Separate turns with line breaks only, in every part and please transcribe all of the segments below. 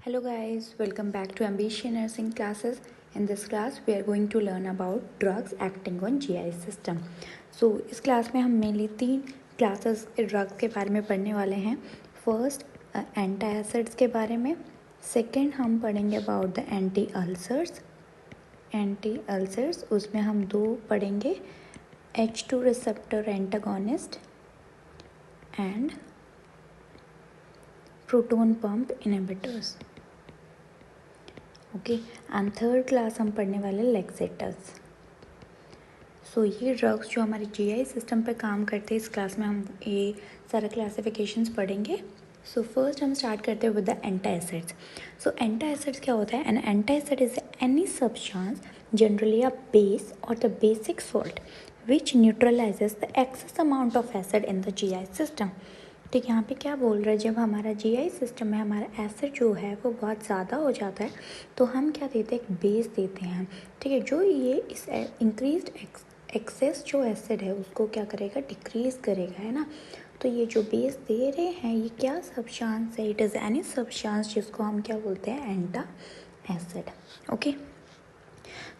Hello guys, welcome back to MBC Nursing classes. In this class, we are going to learn about drugs acting on GI system. So इस class में हम mainly 3 classes drugs के बारे में पढ़ने वाले हैं. फर्स्ट एंटी एसिड्स के बारे में. सेकंड हम पढ़ेंगे अबाउट द एंटी अल्सर्स. उसमें हम 2 पढ़ेंगे, H2 receptor antagonist and proton pump inhibitors. Okay, and third class हम पढ़ने वाले लेक्सेटर्स. सो ये ड्रग्स जो हमारे जीआई सिस्टम पे काम करते हैं, इस क्लास में हम ये सारा क्लासिफिकेशंस पढ़ेंगे. सो फर्स्ट हम स्टार्ट करते हैं with the anti acids. So anti acids क्या होता है? An anti acid is any substance, generally a base और the basic salt which neutralizes the excess amount of acid in the GI system. ठीक, यहाँ पे क्या बोल रहा है, जब हमारा जीआई सिस्टम में हमारा एसिड जो है वो बहुत ज़्यादा हो जाता है तो हम क्या देते हैं, एक बेस देते हैं. ठीक है, जो ये इस इंक्रीज्ड एक्सेस जो एसिड है उसको क्या करेगा, डिक्रीज करेगा, है ना. तो ये जो बेस दे रहे हैं ये क्या सब्सटेंस है? इट इज़ एनी सब्सटेंस जिसको हम क्या बोलते हैं, एंटी एसिड. ओके,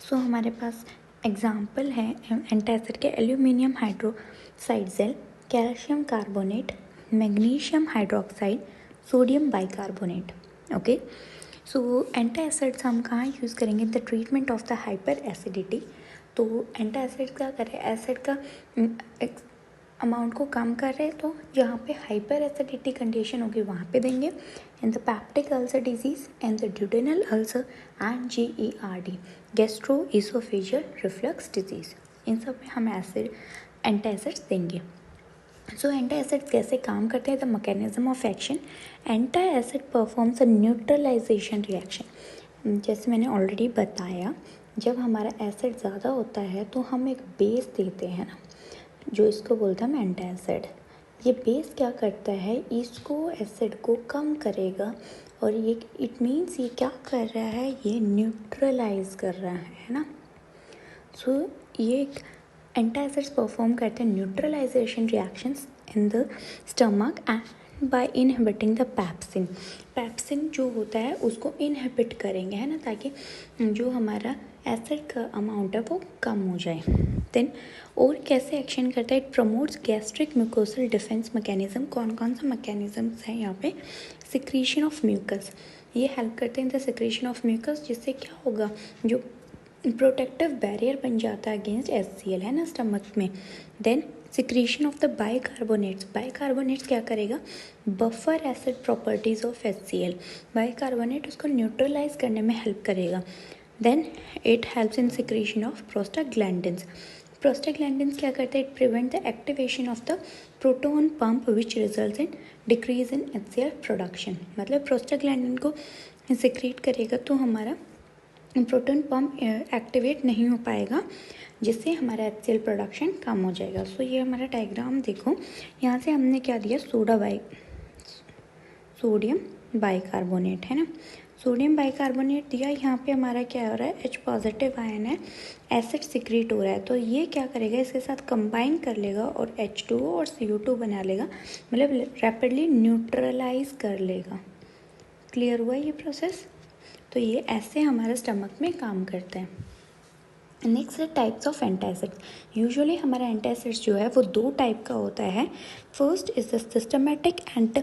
सो हमारे पास एग्जाम्पल है एंटी एसिड के. Aluminium hydroxide jail, calcium carbonate, magnesium hydroxide, sodium bicarbonate. Okay, सो एंटी एसिड्स हम कहाँ यूज़ करेंगे? The treatment of the hyper acidity. तो एंटी एसिड क्या कर रहे हैं, एसिड का अमाउंट को कम कर रहे हैं, तो जहाँ पे हाइपर एसिडिटी कंडीशन होगी वहाँ पे देंगे. In the peptic ulcer disease and the duodenal ulcer and GERD, gastro esophageal reflux disease, इन सब में हम एंटी एसिड्स देंगे. सो एंटी एसिड कैसे काम करते हैं? The mechanism of action. Anti acid performs a neutralisation reaction. जैसे मैंने ऑलरेडी बताया, जब हमारा एसिड ज़्यादा होता है तो हम एक बेस देते हैं ना, जो इसको बोलते हैं हम एंटी एसिड. ये बेस क्या करता है, इसको एसिड को कम करेगा और ये इट मीन्स ये क्या कर रहा है, ये न्यूट्रलाइज कर रहा है ना. सो ये एंटी एसिड्स परफॉर्म करते हैं neutralisation reactions in the stomach and by inhibiting the pepsin. Pepsin जो होता है उसको इनहिबिट करेंगे, है ना, ताकि जो हमारा एसिड का अमाउंट है वो कम हो जाए. देन और कैसे एक्शन करता है? It promotes gastric mucosal defence mechanism. कौन कौन सा मैकेनिज्म्स है यहाँ पे? सिक्रीशन ऑफ म्यूकस, ये हेल्प करते हैं in the secretion of mucus, जिससे क्या होगा, जो प्रोटेक्टिव बैरियर बन जाता है अगेंस्ट HCl, है ना, स्टमक में. Then secretion of the bicarbonates. Bicarbonates क्या करेगा? Buffer acid properties of HCl. Bicarbonate उसको न्यूट्रलाइज करने में हेल्प करेगा. Then it helps in secretion of prostaglandins. Prostaglandins क्या करते हैं? It prevent the activation of the proton pump which results in decrease in HCl production. मतलब prostaglandin को secrete करेगा तो हमारा प्रोटॉन पंप एक्टिवेट नहीं हो पाएगा, जिससे हमारा HCl प्रोडक्शन कम हो जाएगा. सो ये हमारा डायग्राम देखो, यहाँ से हमने क्या दिया, सोडियम बाइकार्बोनेट, है ना. सोडियम बाइकार्बोनेट दिया, यहाँ पे हमारा क्या हो रहा है, H पॉजिटिव आयन है, एसिड सिक्रीट हो रहा है, तो ये क्या करेगा, इसके साथ कंबाइन कर लेगा और H2O और CO2 बना लेगा, मतलब रैपिडली न्यूट्रलाइज कर लेगा. क्लियर हुआ ये प्रोसेस? तो ये ऐसे हमारे स्टमक में काम करते हैं. नेक्स्ट है types of anti acids. Usually हमारा एंटी एसिड्स जो है वो 2 टाइप का होता है. First is the systematic anti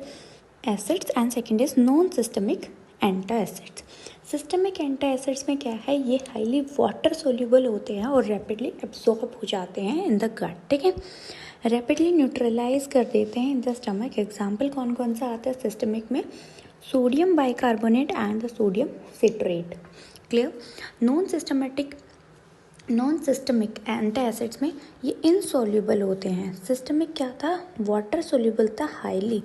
acids and second is non systemic anti acids. Systemic anti acids में क्या है, ये हाईली वाटर सोल्यूबल होते हैं और रैपिडली एब्जॉर्ब हो जाते हैं इन द गट. ठीक है, रैपिडली न्यूट्रलाइज कर देते हैं इन द स्टमक. एग्जाम्पल कौन कौन सा आता है सिस्टमिक में? Sodium bicarbonate and the sodium citrate. Clear. Non systemic anti acids में ये इनसोल्यूबल होते हैं. सिस्टमिक क्या था, वाटर सोल्यूबल था highly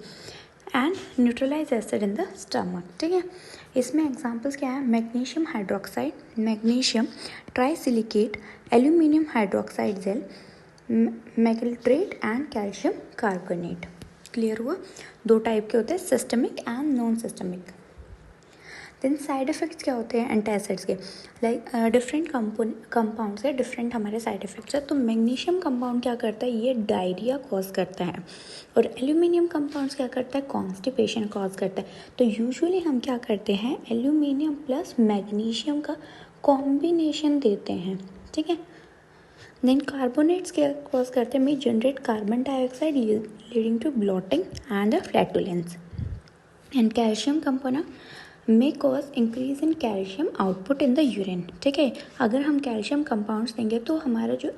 and neutralize acid in the stomach. ठीक है, इसमें एग्जांपल्स क्या है? Magnesium hydroxide, magnesium trisilicate, aluminium hydroxide gel, magaldrate and calcium carbonate. Clear हुआ? 2 टाइप के होते हैं, systemic and non systemic. Then side effects क्या होते हैं एंटासिड्स के, लाइक डिफरेंट कंपाउंड्स है, डिफरेंट हमारे साइड इफ़ेक्ट्स है। तो मैग्नीशियम कंपाउंड क्या करता है, ये डायरिया कॉज करता है, और एल्यूमिनियम कंपाउंड्स क्या करता है, कॉन्स्टिपेशन कॉज करता है। तो यूजुअली हम क्या करते हैं, एल्यूमिनियम प्लस मैग्नीशियम का कॉम्बिनेशन देते हैं, ठीक है। देन कार्बोनेट्स क्या कॉज करते हैं, may generate carbon dioxide leading to bloating and the flatulence. And calcium compound may cause increase in calcium output in the urine, ठीक है। अगर हम कैल्शियम कंपाउंड्स देंगे तो हमारा जो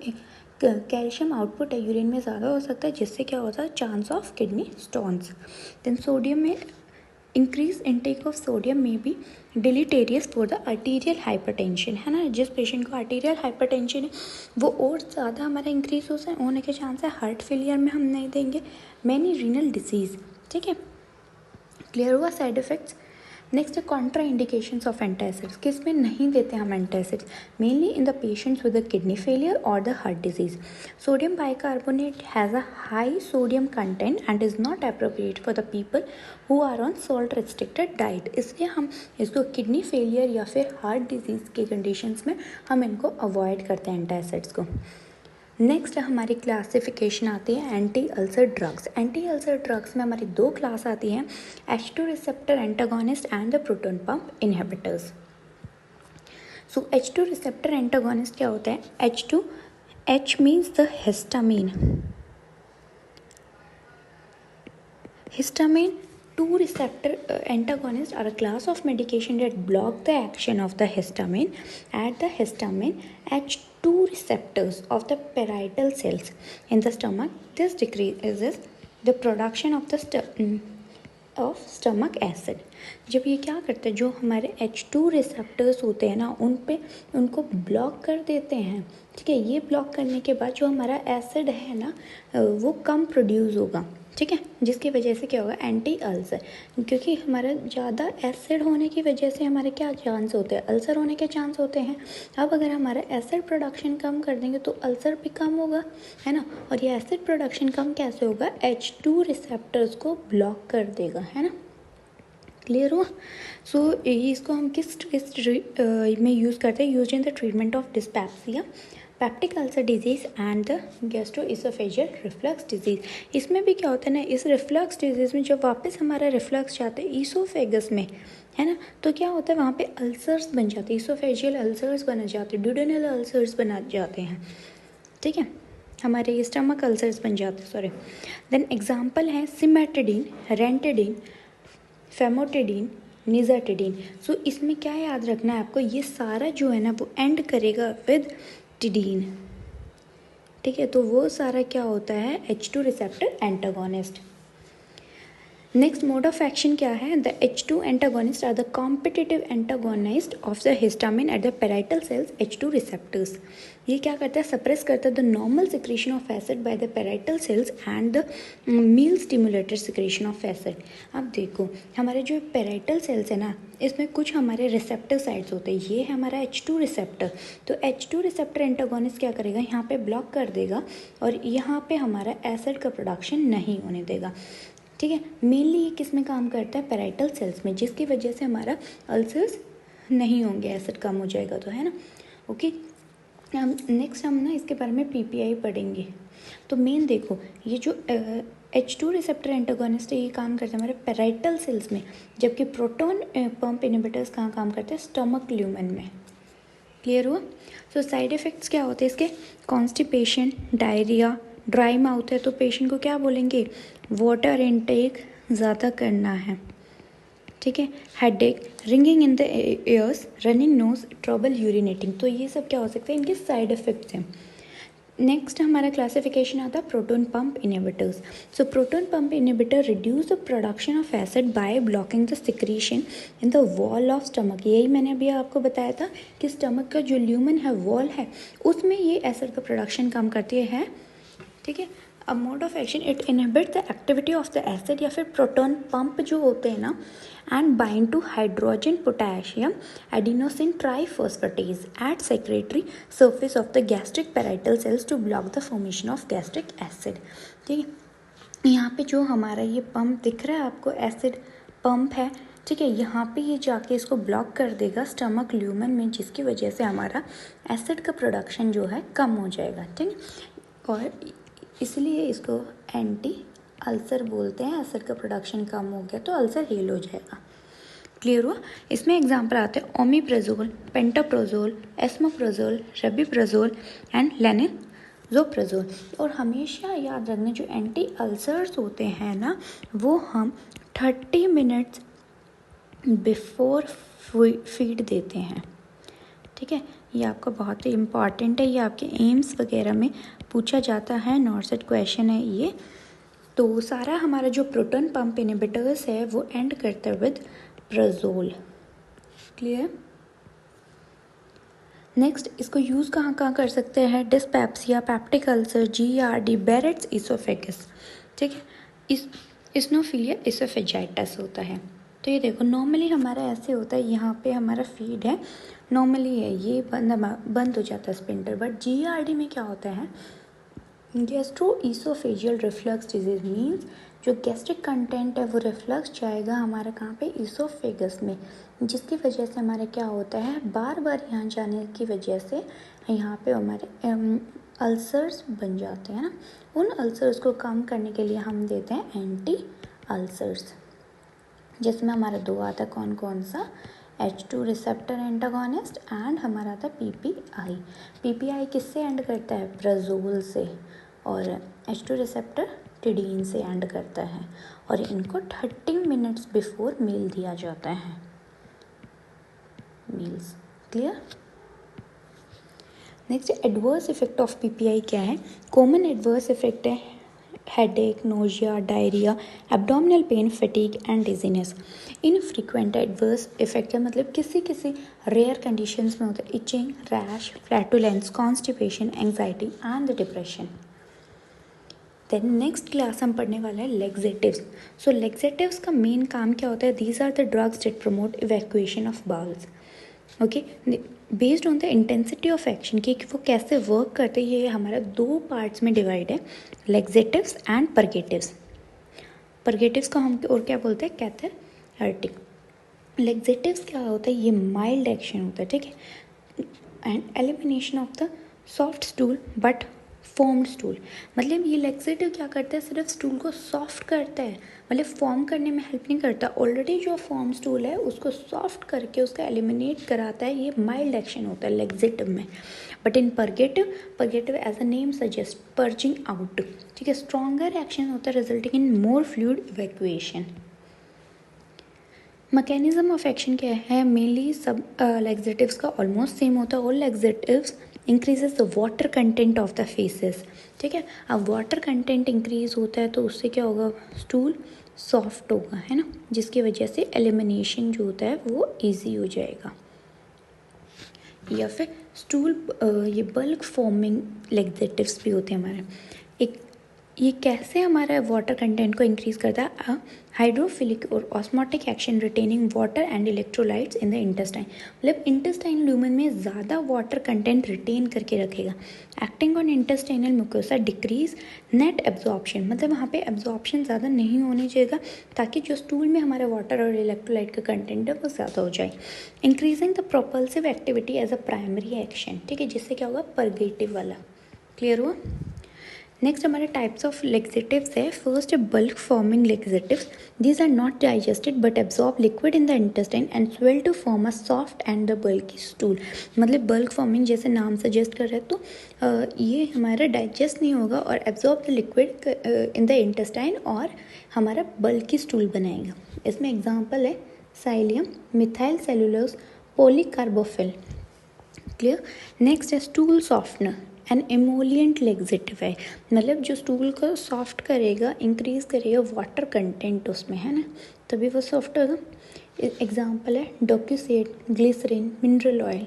कैल्शियम आउटपुट है यूरिन में ज़्यादा हो सकता है, जिससे क्या होता है, chance of kidney stones. Then sodium में इंक्रीज इनटेक ऑफ सोडियम में भी deleterious for the arterial hypertension, है ना। जिस पेशेंट को आर्टीरियल हाइपरटेंशन है वो और ज़्यादा हमारा इंक्रीज होने के चांस है। हार्ट फेलियर में हम नहीं देंगे, मैनी रीनल डिसीज़, ठीक है। क्लियर हुआ साइड इफ़ेक्ट्स। नेक्स्ट है कॉन्ट्रा इंडिकेशंस ऑफ एंटासिड्स, किस में नहीं देते हम antacids, mainly in the patients with the kidney failure और the heart disease. Sodium bicarbonate has a high sodium content and is not appropriate for the people who are on salt restricted diet, इसलिए हम इसको kidney failure या फिर heart disease के conditions में हम इनको अवॉइड करते हैं एंटासिड्स को। नेक्स्ट हमारी क्लासिफिकेशन आती है anti ulcer drugs. Anti ulcer drugs में हमारी दो क्लास आती हैं, H2 receptor antagonist and the proton pump inhibitors. So H2 receptor antagonist क्या होता है, H2, H means the histamine, histamine 2 receptor antagonists are a class of medication that block the action of the histamine at the histamine H2 receptors of the parietal cells in the stomach. This decreases the production of the stomach acid. जब ये क्या करते हैं, जो हमारे H2 receptors होते हैं ना, उनको ब्लॉक कर देते हैं, ठीक है। ये ब्लॉक करने के बाद जो हमारा एसिड है ना वो कम प्रोड्यूस होगा, ठीक है, जिसकी वजह से क्या होगा, एंटी अल्सर। क्योंकि हमारा ज़्यादा एसिड होने की वजह से हमारे क्या चांस होते हैं, अल्सर होने के चांस होते हैं। अब अगर हमारा एसिड प्रोडक्शन कम कर देंगे तो अल्सर भी कम होगा, है ना। और ये एसिड प्रोडक्शन कम कैसे होगा, H2 रिसेप्टर्स को ब्लॉक कर देगा, है ना। क्लियर हुआ। सो इसको हम किस में यूज़ करते हैं, use in the treatment of dyspepsia, peptic ulcer disease and the gastroesophageal reflux disease. इसमें भी क्या होता है ना, इस रिफ्लक्स डिजीज़ में जब वापस हमारा रिफ्लक्स जाता है ईसोफेगस में, है ना, तो क्या होता है वहाँ पे अल्सर्स बन जाते हैं, ईसोफेजियल अल्सर्स बन जाते हैं, ड्यूडेनल अल्सर्स बना जाते हैं, ठीक है, हमारे स्टमक अल्सर्स बन जाते हैं, सॉरी। देन एग्जाम्पल है सिमेटिडीन, रेंटेडिन, फेमोटिडीन, निज़ाटिडीन। सो इसमें क्या याद रखना है आपको, ये सारा जो है ना वो एंड करेगा विद टिडीन, ठीक है। तो वो सारा क्या होता है, H2 receptor antagonist. Next mode of action क्या है, the H2 antagonist are the competitive antagonist of the histamine at the parietal cells H2 receptors. ये क्या करता है, सप्रेस करता है the normal secretion of acid by the parietal cells and the meal stimulated secretion of acid. अब देखो हमारे जो पेराइटल सेल्स है ना, इसमें कुछ हमारे रिसेप्टर साइट्स होते हैं, ये है हमारा H2 रिसेप्टर। तो H2 रिसेप्टर एंटागोनिस्ट क्या करेगा, यहाँ पे ब्लॉक कर देगा और यहाँ पे हमारा एसिड का प्रोडक्शन नहीं होने देगा, ठीक है। मेनली ये किस में काम करता है, पेराइटल सेल्स में, जिसकी वजह से हमारा अल्सर्स नहीं होंगे, एसिड कम हो जाएगा तो, है ना। ओके, नेक्स्ट हम ना इसके बारे में PPI पढ़ेंगे। तो मेन देखो ये जो H2 रिसेप्टर एंटागोनिस्ट है ये काम करते हैं हमारे पेराइटल सेल्स में, जबकि प्रोटॉन पंप इनहिबिटर्स कहाँ काम करते हैं, स्टमक ल्यूमेन में। क्लियर हुआ। सो साइड इफ़ेक्ट्स क्या होते हैं इसके, कॉन्स्टिपेशन, डायरिया, ड्राई माउथ है तो पेशेंट को क्या बोलेंगे, वाटर इनटेक ज़्यादा करना है, ठीक है। Headache, ringing in the years, running nose, trouble urinating. तो ये सब क्या हो सकते हैं, इनके साइड इफ़ेक्ट्स हैं। नेक्स्ट हमारा क्लासिफिकेशन आता है proton pump inhibitors. So proton pump inhibitor reduce the production of acid by blocking the secretion in the wall of stomach. यही मैंने अभी आपको बताया था कि स्टमक का जो ल्यूमन है, वॉल है, उसमें ये एसिड का प्रोडक्शन कम करती है, ठीक है। अब mode of action, it inhibit the activity of the acid या फिर प्रोटॉन पंप जो होते हैं ना, and bind to hydrogen potassium adenosine triphosphatase at secretory surface of the gastric parietal cells to block the formation of gastric acid, ठीक है। यहाँ पे जो हमारा ये पंप दिख रहा है आपको, एसिड पंप है, ठीक है। यहाँ पे ये जाके इसको ब्लॉक कर देगा स्टमक ल्यूमेन में, जिसकी वजह से हमारा एसिड का प्रोडक्शन जो है कम हो जाएगा, ठीक है। और इसलिए इसको एंटी अल्सर बोलते हैं। एसिड का प्रोडक्शन कम हो गया तो अल्सर हील हो जाएगा। क्लियर हुआ। इसमें एग्जाम्पल आते हैं ओमिप्राजोल, पेंटाप्राजोल, एस्मोप्राजोल, रबिप्राजोल एंड लेनिसोप्राजोल। और हमेशा याद रखना जो एंटी अल्सर्स होते हैं ना, वो हम 30 मिनट्स बिफोर फीड देते हैं, ठीक है। ये आपका बहुत ही इम्पॉर्टेंट है, ये आपके एम्स वगैरह में पूछा जाता है, नॉर्सेट क्वेश्चन है ये। तो सारा हमारा जो प्रोटॉन पंप इनहिबिटर्स है वो एंड करता है विद प्राजोल। क्लियर। नेक्स्ट, इसको यूज़ कहाँ कहाँ कर सकते हैं? Dyspepsia, peptic ulcer, GERD, Barrett's esophagus, ठीक है। इस्नोफिलिया इसोफेजाइटिस होता है। तो ये देखो नॉर्मली हमारा ऐसे होता है, यहाँ पे हमारा फीड है नॉर्मली है, ये बंद हो जाता है स्पिंडल। बट GERD में क्या होता है? गैस्ट्रोइसोफेजियल रिफ्लक्स डिजीज मीन्स जो गैस्ट्रिक कंटेंट है वो रिफ्लक्स जाएगा हमारा कहाँ पे? इसोफेगस में, जिसकी वजह से हमारे क्या होता है, बार बार यहाँ जाने की वजह से यहाँ पे हमारे अल्सर्स बन जाते हैं ना। उन अल्सर्स को कम करने के लिए हम देते हैं एंटी अल्सर्स, जिसमें हमारा दो आता है, कौन कौन सा? H2 रिसेप्टर एंटागोनिस्ट एंड हमारा आता है PPI। PPI किससे एंड करता है? प्राजोल से। और H2 रिसेप्टर टिडीन से एंड करता है। और इनको 30 मिनट्स बिफोर मील दिया जाता है, meals. Clear. Next, adverse effect of PPI क्या है? कॉमन एडवर्स इफेक्ट है headache, nausea, diarrhoea, abdominal pain, fatigue and dizziness. Infrequent adverse effect है मतलब किसी किसी रेयर कंडीशंस में होता है, itching, rash, flatulence, constipation, anxiety and depression. Then next class हम पढ़ने वाले हैं लेग्जेटिव्स। सो लेग्जेटिव्स का मेन काम क्या होता है? These are the drugs that promote evacuation of bowels. Okay, based on the intensity of action कि वो कैसे वर्क करते हैं, ये हमारा दो पार्ट्स में डिवाइड है, लेग्जेटिव्स एंड परगेटिव्स। परगेटिव्स को हम और क्या बोलते हैं? कैथारटिक। लेग्जेटिव्स क्या होता है? ये माइल्ड एक्शन होता है, ठीक है। And elimination of the soft stool but formed stool. मतलब ये लेग्जेटिव क्या करता है? सिर्फ स्टूल को सॉफ्ट करता है, मतलब फॉर्म करने में हेल्प नहीं करता। ऑलरेडी जो फॉर्म स्टूल है उसको सॉफ्ट करके उसका एलिमिनेट कराता है, ये माइल्ड एक्शन होता है लेग्जेटिव में। But in purgative as a name suggest purging out, ठीक है, स्ट्रॉन्गर एक्शन होता है resulting in more fluid evacuation. Mechanism of action क्या है? मेनली सब लेग्जेटिव्स का ऑलमोस्ट सेम होता है। All laxatives increases the water content of the faces, ठीक है। अब वाटर कंटेंट इंक्रीज होता है तो उससे क्या होगा? स्टूल सॉफ्ट होगा, है ना, जिसकी वजह से एलिमिनेशन जो होता है वो इजी हो जाएगा। या फिर स्टूल ये बल्क फॉर्मिंग लेग्जेटिव्स भी होते हैं हमारे। एक ये कैसे हमारा वाटर कंटेंट को इंक्रीज करता है? हाइड्रोफिलिक और osmotic action retaining water and electrolytes in the intestine. मतलब इंटेस्टाइन ल्यूमेन में ज़्यादा वाटर कंटेंट रिटेन करके रखेगा। Acting on intestinal mucosa decrease net absorption, मतलब वहाँ पे एब्जॉर्प्शन ज़्यादा नहीं होने चाहिए ताकि जो स्टूल में हमारा वाटर और इलेक्ट्रोलाइट का कंटेंट है वो ज़्यादा हो जाए। Increasing the propulsive activity as a primary action, ठीक है, जिससे क्या होगा? परगेटिव वाला। क्लियर हुआ। नेक्स्ट हमारे टाइप्स ऑफ लेग्जेटिव्स है। फर्स्ट है bulk forming laxatives. These are not digested but absorb liquid in the intestine and swell to form a soft and the bulky stool. मतलब बल्क फॉर्मिंग जैसे नाम suggest कर रहे हैं, तो ये हमारा डाइजेस्ट नहीं होगा और absorb the liquid in the intestine और हमारा बल्की स्टूल बनाएगा। इसमें एग्जाम्पल है psyllium, methyl cellulose, polycarbophil. Clear. Next है stool softener an emollient laxative है, मतलब जो स्टूल को सॉफ्ट करेगा, इंक्रीज करेगा वाटर कंटेंट उसमें, है ना, तभी वो सॉफ्ट होगा। एग्जाम्पल है docusate, glycerine, mineral oil.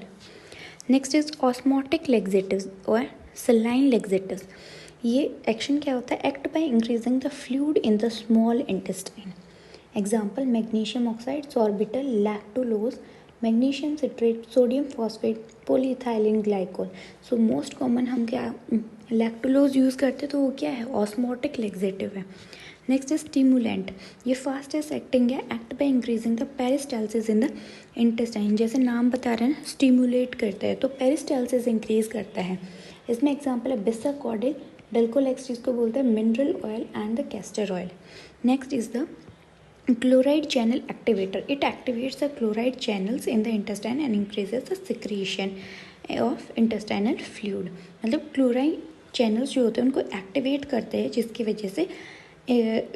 Next is osmotic laxatives और सलाइन लेग्जेटिव्स। ये एक्शन क्या होता है? Act by increasing the fluid in the small intestine. Example magnesium oxide, sorbitol, lactulose, magnesium citrate, sodium phosphate, polyethylene glycol. So most common हम क्या लैक्टोलोज use करते हैं, तो वो क्या है? ऑस्मोटिक लेग्जेटिव है। नेक्स्ट इज स्टिमुलेंट, ये फास्टेस्ट एक्टिंग है, act by increasing the peristalsis in the intestine, जैसे नाम बता रहे हैं स्टिमुलेट करता है तो पेरिस्टाल्सिस इंक्रीज करता है। इसमें एग्जांपल है बिसाकोडिल, डल्कोलेक्स जिसको बोलते हैं mineral oil and the castor oil. Next is the chloride channel activator, it activates the chloride channels in the intestine and increases the secretion of intestinal fluid, मतलब chloride channels जो होते हैं उनको activate करते हैं जिसकी वजह से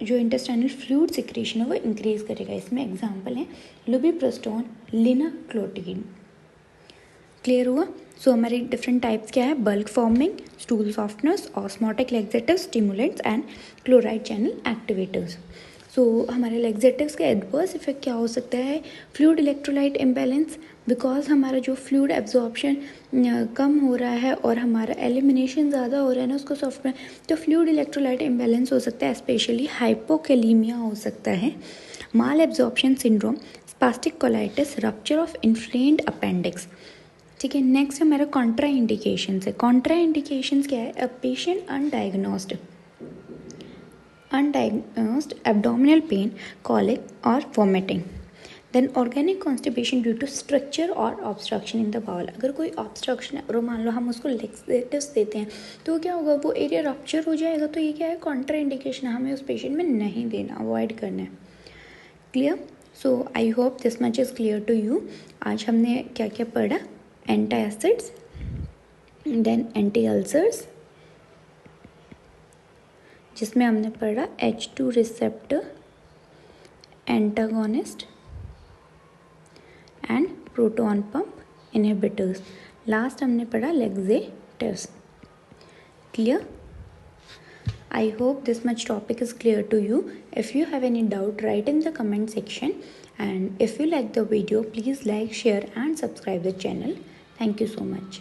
जो इंटेस्टाइनल फ्लूइड सिक्रेशन है वो इंक्रीज करेगा। इसमें एग्जांपल है लुबिप्रोस्टोन, लिनाक्लोटीन। क्लियर हुआ? सो हमारे डिफरेंट टाइप्स क्या है, bulk forming, stool softeners, osmotic laxatives, stimulants and chloride channel activators. So हमारे लैक्सेटिव्स का एडवर्स इफेक्ट क्या हो सकता है, फ्लूइड इलेक्ट्रोलाइट इम्बैलेंस, बिकॉज हमारा जो फ्लूइड एब्जॉर्प्शन कम हो रहा है और हमारा एलिमिनेशन ज़्यादा हो रहा है ना उसको सॉफ्टवेयर, तो फ्लूइड इलेक्ट्रोलाइट इम्बैलेंस हो सकता है, स्पेशली हाइपोकैलीमिया हो सकता है, malabsorption syndrome, spastic colitis, rupture of inflamed appendix. ठीक है, नेक्स्ट हमारा कॉन्ट्रा इंडिकेशंस है। कॉन्ट्रा इंडिकेशंस क्या है, a patient undiagnosed abdominal pain, colic or vomiting, then organic constipation due to stricture or obstruction in the bowel। अगर कोई obstruction है और मान लो हम उसको laxatives देते हैं तो क्या होगा, वो एरिया रप्चर हो जाएगा, तो ये क्या है, कॉन्ट्रा इंडिकेशन, हमें उस पेशेंट में नहीं देना, अवॉइड करना है। Clear? So I hope this much is clear to you. आज हमने क्या क्या पढ़ा, एंटासिड्स, देन एंटी अल्सर्स, जिसमें हमने पढ़ा H2 receptor antagonist and proton pump inhibitors. Last हमने पढ़ा laxatives. Clear? I hope this much topic is clear to you. If you have any doubt, write in the comment section, and if you like the video, please like, share and subscribe the channel. Thank you so much.